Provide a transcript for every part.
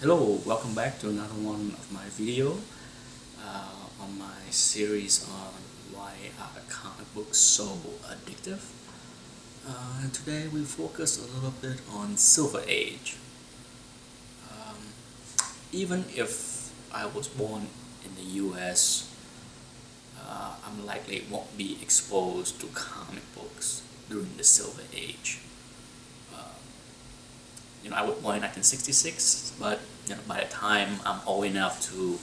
Hello, welcome back to another one of my video on my series on why are comic books so addictive. And today we focus a little bit on Silver Age. Um, Even if I was born in the US, I'm likely won't be exposed to comic books during the Silver Age. I was born in 1966, but by the time I'm old enough to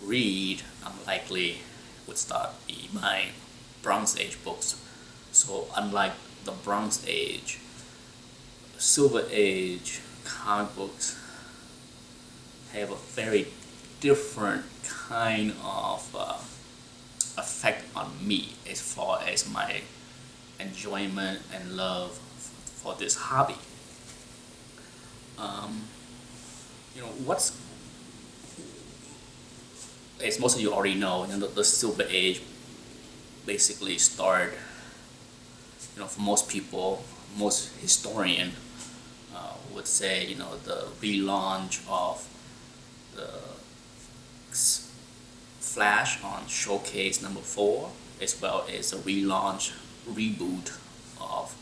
read, I'm likely would start be my Bronze Age books. So unlike the Bronze Age, Silver Age comic books have a very different kind of effect on me as far as my enjoyment and love for this hobby. What's as most of you already know, the Silver Age basically started, for most people, most historian would say, the relaunch of the Flash on Showcase number 4, as well as a reboot of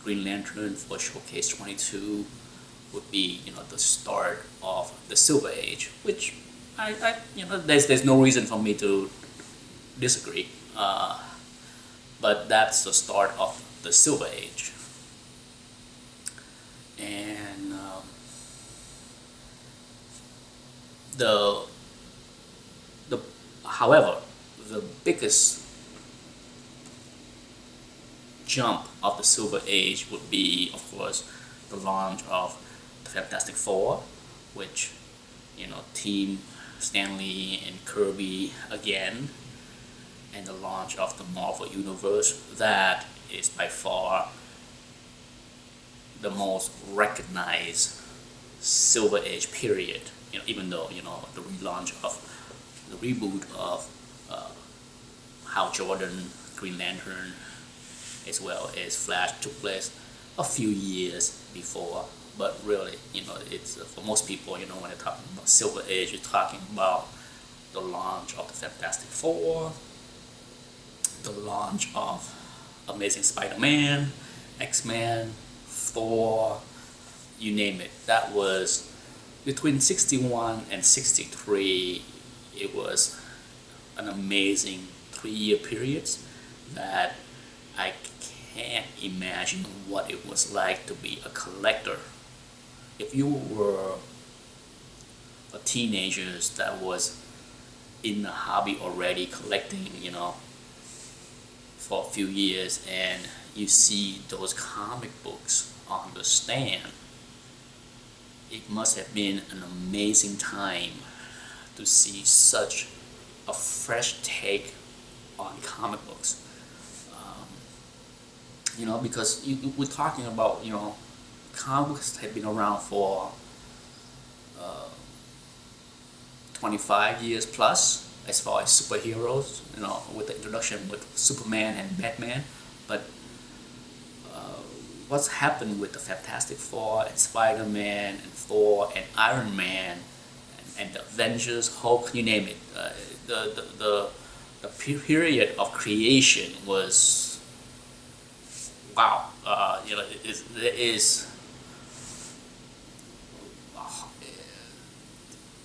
Green Lantern for Showcase 22 would be, the start of the Silver Age, which there's no reason for me to disagree. But that's the start of the Silver Age. And the however, the biggest jump of the Silver Age would be, of course, the launch of the Fantastic Four, which Team Stanley and Kirby again, and the launch of the Marvel Universe. That is by far the most recognized Silver Age period. Even though the relaunch of the reboot of Hal Jordan, Green Lantern, as well as Flash took place a few years before. But really, it's for most people, when they're talking about Silver Age, you're talking about the launch of the Fantastic Four, the launch of Amazing Spider-Man, X-Men, Thor, you name it. That was between 61 and 63. It was an amazing 3-year period that I can't imagine what it was like to be a collector. If you were a teenager that was in the hobby already, collecting, for a few years, and you see those comic books on the stand, it must have been an amazing time to see such a fresh take on comic books. Because we're talking about, comic books have been around for 25 years plus as far as superheroes, with the introduction with Superman and Batman. But what's happened with the Fantastic Four and Spider-Man and Thor and Iron Man and the Avengers, Hulk, you name it. The period of creation was wow.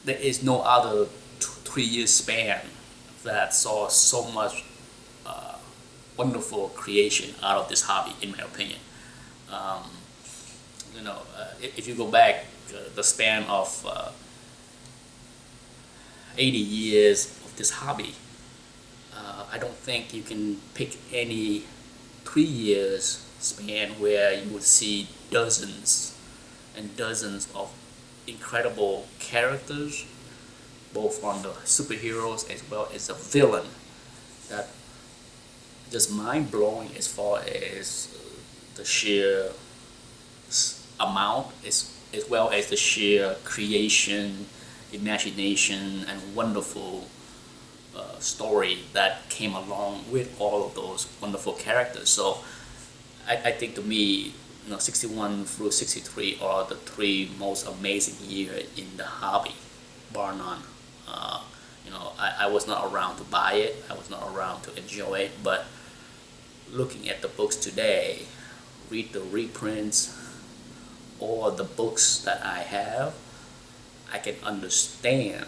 There is no other 3-year span that saw so much wonderful creation out of this hobby, in my opinion. If you go back the span of 80 years of this hobby, I don't think you can pick any 3 years span where you would see dozens and dozens of incredible characters, both on the superheroes as well as the villain, that just mind-blowing as far as the sheer amount as well as the sheer creation, imagination, and wonderful story that came along with all of those wonderful characters. So I think to me, 61 through 63 are the three most amazing years in the hobby, bar none. I was not around to buy it, I was not around to enjoy it, but looking at the books today, read the reprints or the books that I have, I can understand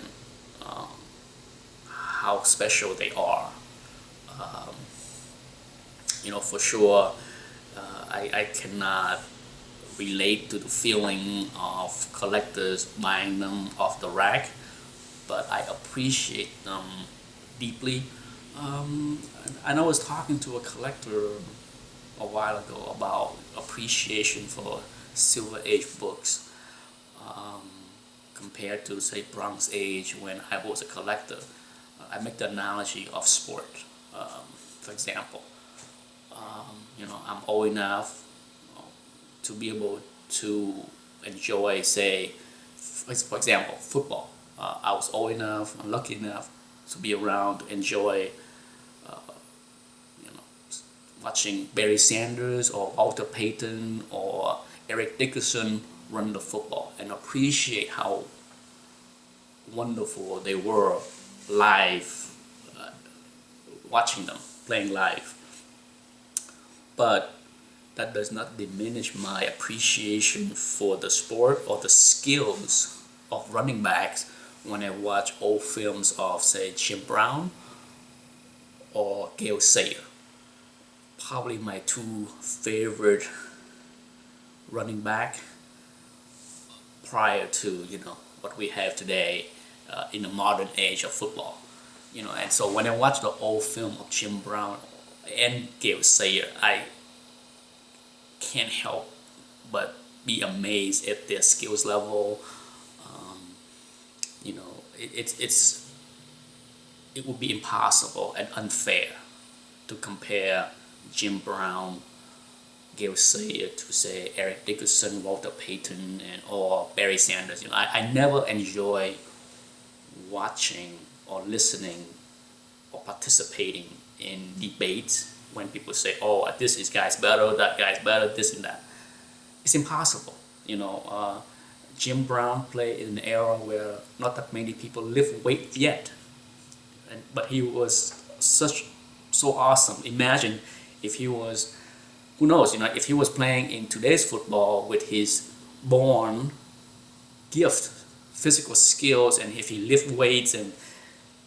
how special they are. Um, for sure, I cannot relate to the feeling of collectors buying them off the rack, but I appreciate them deeply. And I was talking to a collector a while ago about appreciation for Silver Age books um, compared to, say, Bronze Age when I was a collector. I make the analogy of sport. For example, I'm old enough to be able to enjoy, say, for example, football. I was old enough, I'm lucky enough to be around to enjoy, you know, watching Barry Sanders or Walter Payton or Eric Dickerson run the football and appreciate how wonderful they were live, watching them playing live. But that does not diminish my appreciation for the sport or the skills of running backs when I watch old films of, say, Jim Brown or Gale Sayre. Probably my two favorite running back prior to what we have today in the modern age of football. And so when I watch the old film of Jim Brown and Gale Sayre, I can't help but be amazed at their skills level. It would be impossible and unfair to compare Jim Brown, Gale Sayre to, say, Eric Dickerson, Walter Payton, or Barry Sanders. I never enjoy watching or listening or participating in debates when people say, "Oh, this is guy's better, that guy's better, this and that." It's impossible. Jim Brown played in an era where not that many people lift weights yet, but he was so awesome. Imagine if he was, who knows, if he was playing in today's football with his born gift, physical skills, and if he lift weights and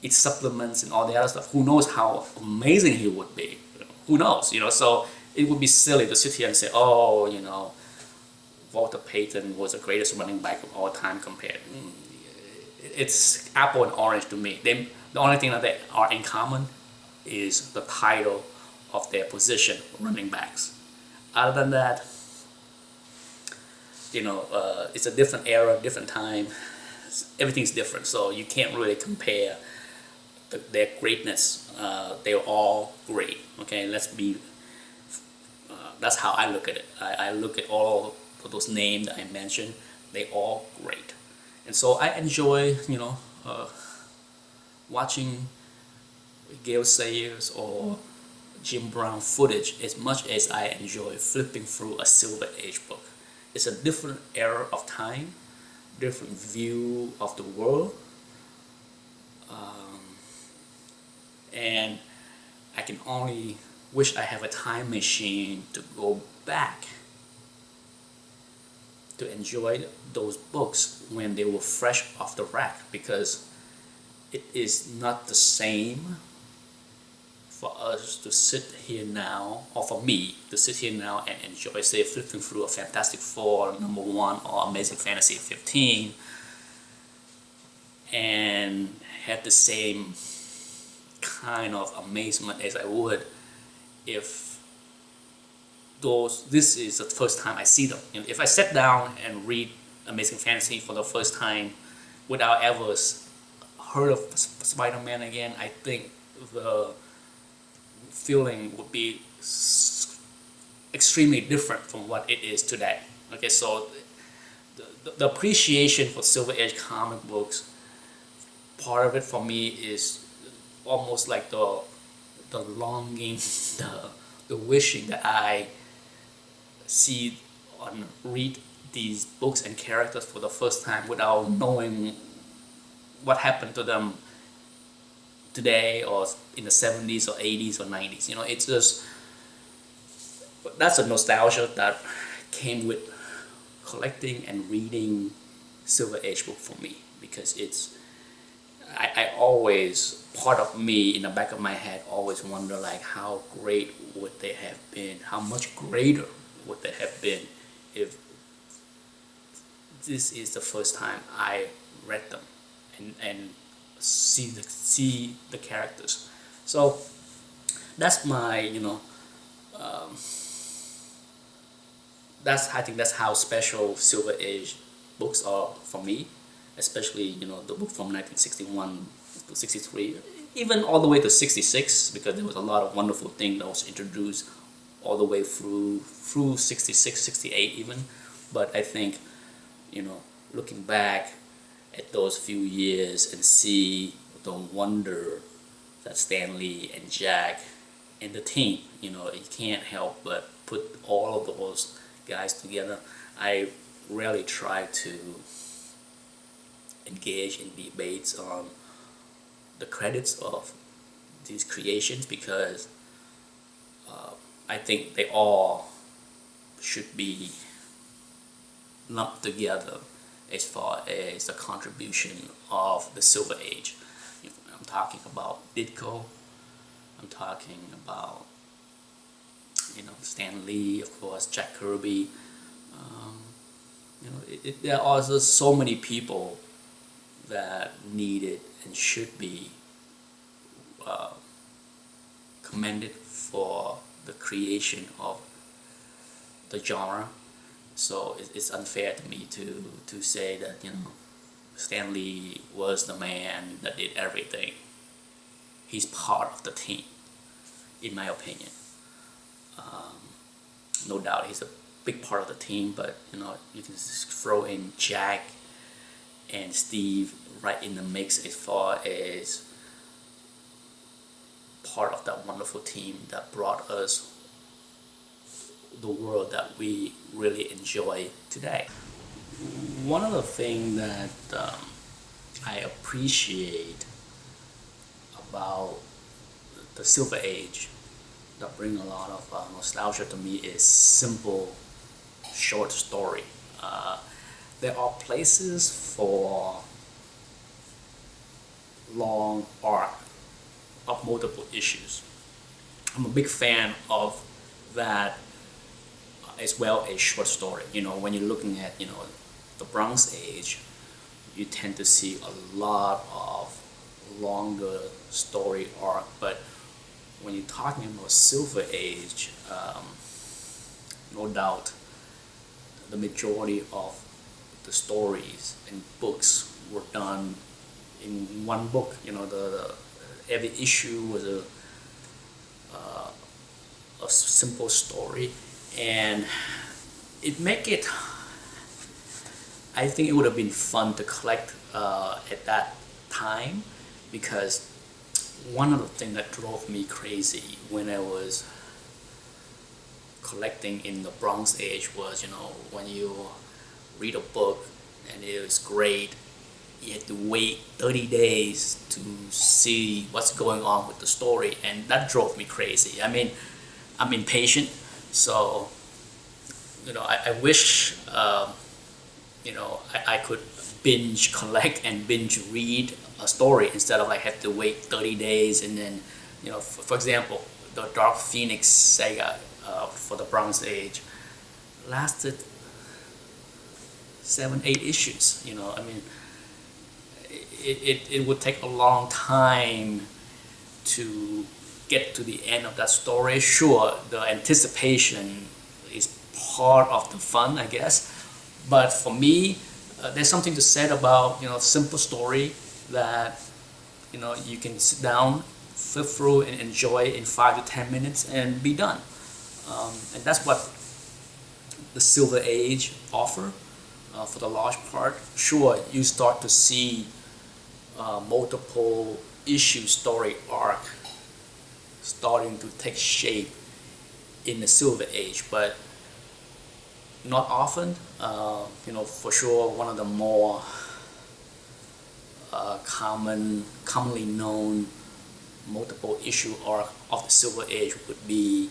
eat supplements and all the other stuff, who knows how amazing he would be. Who knows, so it would be silly to sit here and say, oh, Walter Payton was the greatest running back of all time compared. It's apple and orange to me. The only thing that they are in common is the title of their position, running backs. Other than that, it's a different era, different time. Everything's different, so you can't really compare their greatness. They're all great. Okay, that's how I look at it. I look at all of those names that I mentioned. They all great, and so I enjoy watching Gale Sayers or Jim Brown footage as much as I enjoy flipping through a Silver Age book. It's a different era of time, different view of the world, and I can only wish I have a time machine to go back to enjoy those books when they were fresh off the rack, because it is not the same for us to sit here now, or for me to sit here now and enjoy, say, flipping through a Fantastic Four #1 or Amazing Fantasy 15 and have the same kind of amazement as I would if this is the first time I see them. If I sat down and read Amazing Fantasy for the first time without ever heard of Spider-Man again, I think the feeling would be extremely different from what it is today. Okay, so the appreciation for Silver Age comic books, part of it for me is almost like the longing, the wishing that I see on read these books and characters for the first time without knowing what happened to them today or in the 70s or 80s or 90s. It's just, that's a nostalgia that came with collecting and reading Silver Age book for me, because I always, part of me in the back of my head always wonder like how great would they have been, how much greater would they have been if this is the first time I read them and see the characters. So that's my I think that's how special Silver Age books are for me, especially the book from 1961 to 63, even all the way to 66, because there was a lot of wonderful things that was introduced all the way through 66, 68 even. But I think looking back at those few years and see the wonder that Stanley and Jack and the team, you can't help but put all of those guys together. I really try to engage in debates on the credits of these creations, because I think they all should be lumped together as far as the contribution of the Silver Age. I'm talking about Ditko, I'm talking about Stan Lee, of course, Jack Kirby. There are also so many people that needed and should be commended for the creation of the genre. So it's unfair to me to say that Stan Lee was the man that did everything. He's part of the team, in my opinion. No doubt he's a big part of the team, but you can throw in Jack and Steve right in the mix as far as part of that wonderful team that brought us the world that we really enjoy today. One of the things that I appreciate about the Silver Age that bring a lot of nostalgia to me is simple, short story. There are places for long arc of multiple issues. I'm a big fan of that, as well as short story. When you're looking at the Bronze Age, you tend to see a lot of longer story arc, but when you're talking about Silver Age, no doubt the majority of the stories and books were done in one book. Every issue was a simple story, and I think it would have been fun to collect at that time, because one of the things that drove me crazy when I was collecting in the Bronze Age was, when you read a book and it was great, you had to wait 30 days to see what's going on with the story, and that drove me crazy. I mean, I'm impatient, so I wish I could binge collect and binge read a story instead of have to wait 30 days and then for example, the Dark Phoenix saga for the Bronze Age lasted 7-8 issues. It would take a long time to get to the end of that story. Sure, the anticipation is part of the fun, I guess, but for me, there's something to said about simple story that you can sit down, flip through, and enjoy in 5 to 10 minutes and be done. And that's what the Silver Age offer for the large part. Sure, you start to see multiple issue story arc starting to take shape in the Silver Age, but not often. For sure, one of the more commonly known multiple issue arc of the Silver Age would be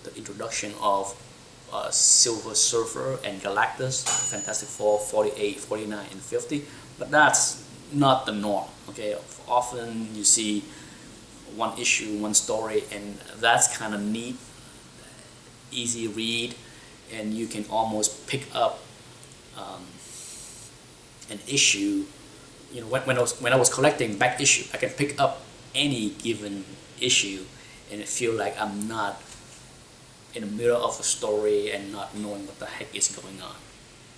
the introduction of Silver Surfer and Galactus, Fantastic Four 48, 49, and 50. But that's not the norm. Okay, often you see one issue, one story, and that's kind of neat, easy read, and you can almost pick up an issue. When I was collecting back issue, I can pick up any given issue and feel like I'm not in the middle of a story and not knowing what the heck is going on.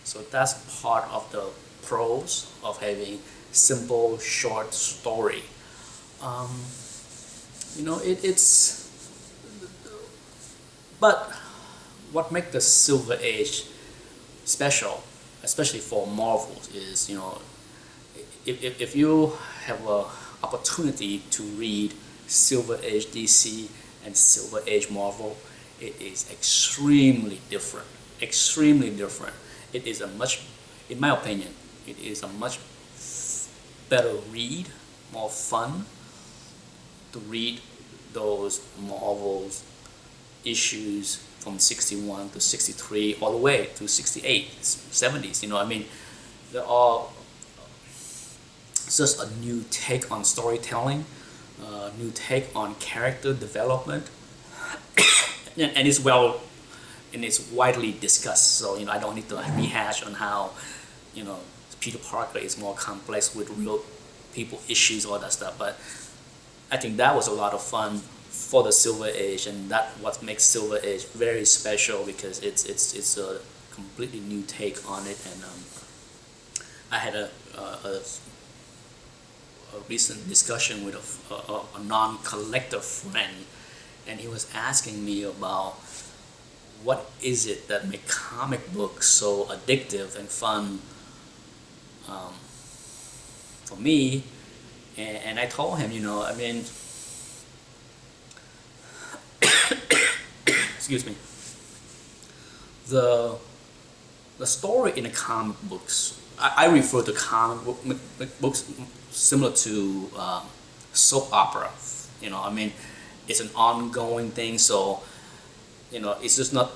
So that's part of the pros of having simple, short story. It's but what makes the Silver Age special, especially for Marvels, is if you have a opportunity to read Silver Age DC and Silver Age Marvel, it is extremely different. Extremely different. It is in my opinion, it is a much better read, more fun to read those Marvels issues from 61 to 63 all the way to 68, 70s. They're all just a new take on storytelling, new take on character development, and it's widely discussed. So I don't need to rehash on how Peter Parker is more complex with real people issues, all that stuff. But I think that was a lot of fun for the Silver Age, and that's what makes Silver Age very special, because it's a completely new take on it. And I had a recent discussion with a non-collector friend, and he was asking me about what is it that make comic books so addictive and fun for me. And I told him, excuse me, the story in the comic books, I refer to comic books similar to soap opera. It's an ongoing thing, so it's just not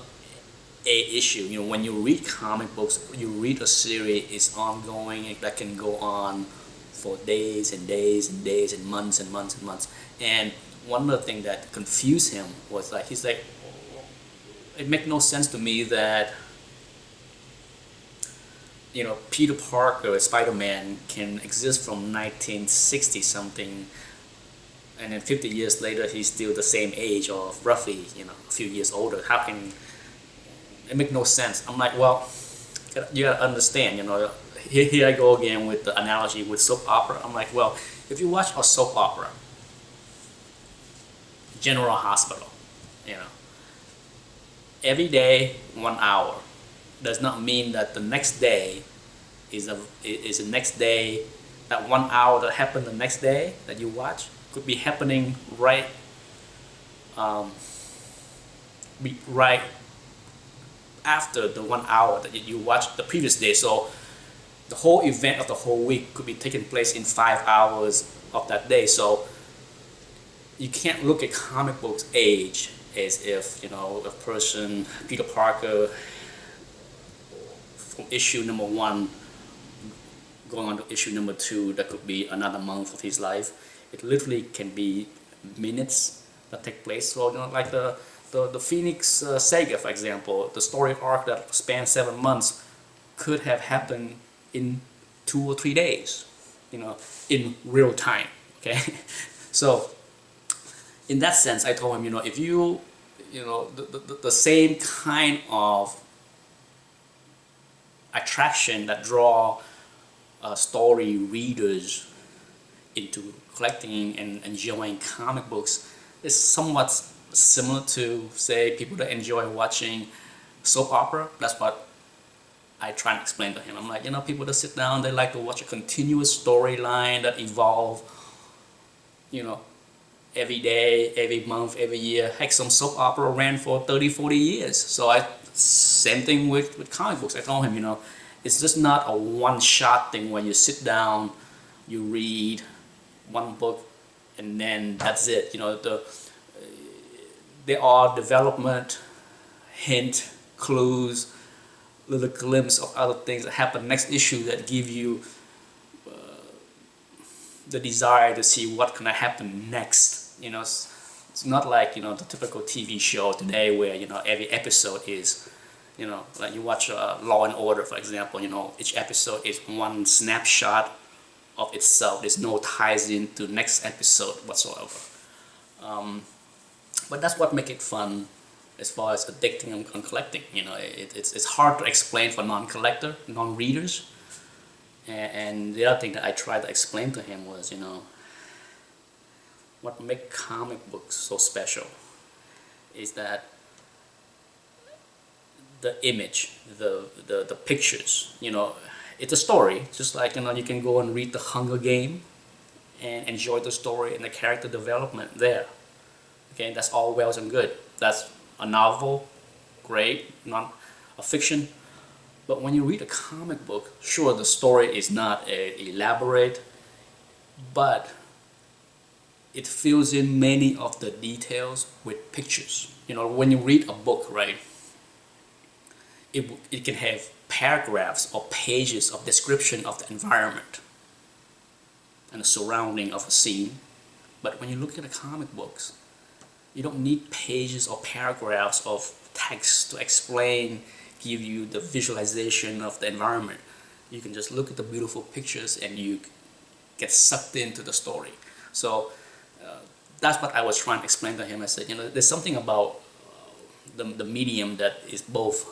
a issue. When you read comic books, you read a series, it's ongoing, that can go on for days and days and days and months and months and months. And one of the things that confused him was he's like, it makes no sense to me that Peter Parker, Spider-Man, can exist from 1960 something, and then 50 years later he's still the same age, or roughly a few years older. How can it make no sense? I'm like, well, you gotta understand. Here I go again with the analogy with soap opera. I'm like, well, if you watch a soap opera, General Hospital, every day 1 hour does not mean that the next day is the next day. That 1 hour that happened the next day that you watch could be happening right after the 1 hour that you watched the previous day. So the whole event of the whole week could be taking place in 5 hours of that day. So you can't look at comic books age as if a person, Peter Parker, from issue number 1 going on to issue number 2, that could be another month of his life. It literally can be minutes that take place. So like the Phoenix saga, for example, the story arc that spans 7 months could have happened in 2 or 3 days, in real time. Okay, so in that sense, I told him, if the same kind of attraction that draw story readers into collecting and enjoying comic books is somewhat similar to, say, people that enjoy watching soap opera. That's what I try and explain to him. I'm like, people that sit down, they like to watch a continuous storyline that evolve, every day, every month, every year. Heck, some soap opera ran for 30, 40 years. So Same thing with comic books. I told him, it's just not a one-shot thing where you sit down, you read one book, and then that's it. There are development, hint, clues, little glimpse of other things that happen next issue that give you the desire to see what can happen next. It's not like the typical TV show today where every episode is like you watch Law and Order, for example. Each episode is one snapshot of itself. There's no ties into next episode whatsoever. But that's what makes it fun as far as addicting and collecting. It's hard to explain for non-collector, non-readers. And the other thing that I tried to explain to him was, what makes comic books so special is that the image, the pictures, it's a story. Just like, you can go and read The Hunger Game and enjoy the story and the character development there. Okay, that's all well and good. That's a novel, great, not a fiction. But when you read a comic book, sure, the story is not elaborate, but it fills in many of the details with pictures. When you read a book, right, it can have paragraphs or pages of description of the environment and the surrounding of a scene. But when you look at the comic books, you don't need pages or paragraphs of text to explain, give you the visualization of the environment. You can just look at the beautiful pictures and you get sucked into the story. So that's what I was trying to explain to him. I said, there's something about the medium that is both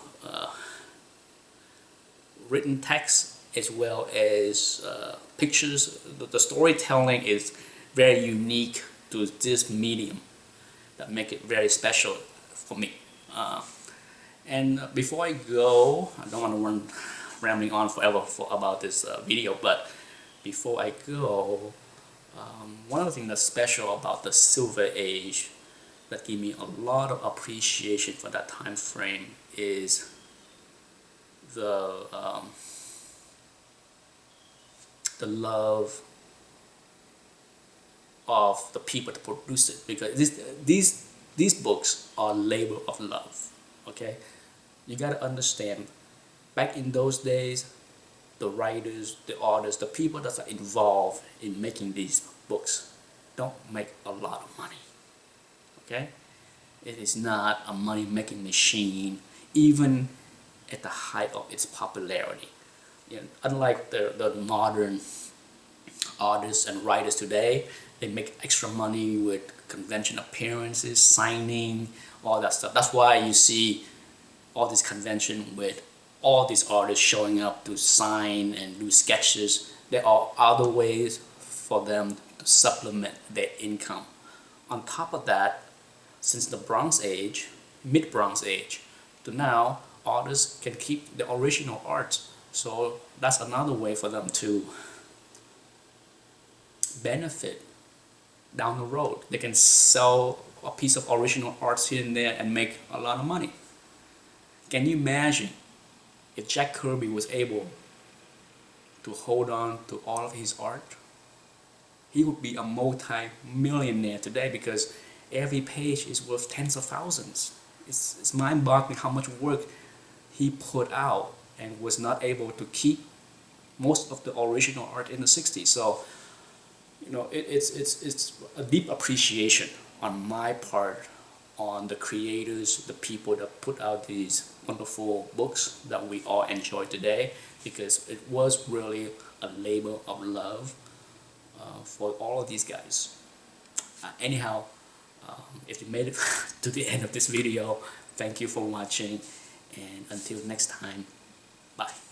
written text as well as pictures. The storytelling is very unique to this medium that make it very special for me. And before I go, I don't want to run rambling on forever about this video, but before I go, one of the things that's special about the Silver Age that gave me a lot of appreciation for that time frame is the love of the people that produce it, because these books are labor of love. Okay, you got to understand, back in those days, the writers, the authors, the people that are involved in making these books don't make a lot of money. Okay, it is not a money-making machine, even at the height of its popularity. Unlike the modern artists and writers today, they make extra money with convention appearances, signing, all that stuff. That's why you see all this convention with all these artists showing up to sign and do sketches. There are other ways for them to supplement their income. On top of that, since the Bronze Age, mid-Bronze Age, to now, artists can keep the original art. So that's another way for them to benefit down the road. They can sell a piece of original art here and there and make a lot of money. Can you imagine if Jack Kirby was able to hold on to all of his art? He would be a multi-millionaire today, because every page is worth tens of thousands. It's mind-boggling how much work he put out and was not able to keep most of the original art in the 60s. So, it's a deep appreciation on my part on the creators, the people that put out these wonderful books that we all enjoy today, because it was really a labor of love for all of these guys. Anyhow, if you made it to the end of this video, thank you for watching, and until next time, bye.